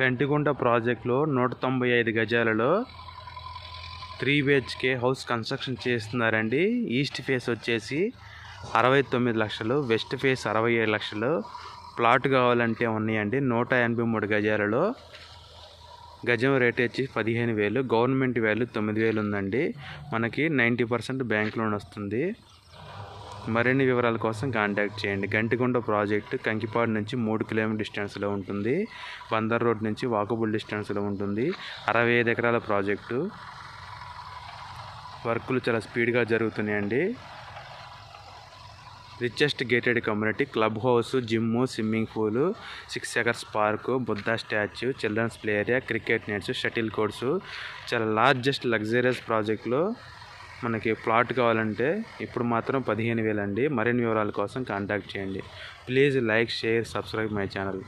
గంటిగుంట ప్రాజెక్టులో 195 గజాలలో 3 BHK house construction చేస్తున్నారండి. East face వచ్చేసి 69 లక్షలు, వెస్ట్ ఫేస్ 67 లక్షలు. ప్లాట్ కావాలంటే ఉన్నాయండి. 183 గజాలలో గజం రేట్ వచ్చి 15,000, గవర్నమెంట్ వాల్యూ 9,000 ఉందండి. మనకి 90% బ్యాంక్ లోన్ వస్తుంది. మరిన్ని వివరాల కోసం కాంటాక్ట్ చేయండి. గంటిగుంట ప్రాజెక్టు కంకిపాడు నుంచి 3 కిలోమీటర్ డిస్టెన్స్లో ఉంటుంది. బందర్ రోడ్ నుంచి వాకబుల్ డిస్టెన్స్లో ఉంటుంది. 65 ఎకరాల ప్రాజెక్టు. వర్కులు చాలా స్పీడ్గా జరుగుతున్నాయండి. Richest gated community, club house, gym, swimming pool, 6 acres park, Buddha statue, children's play area, cricket nets, shuttle courts. చాలా లార్జెస్ట్ లగ్జరియస్ ప్రాజెక్టులో మనకి ప్లాట్ కావాలంటే ఇప్పుడు మాత్రం 15,000 అండి. మరిన్ని వివరాల కోసం కాంటాక్ట్ చేయండి. Please like, share, subscribe my channel.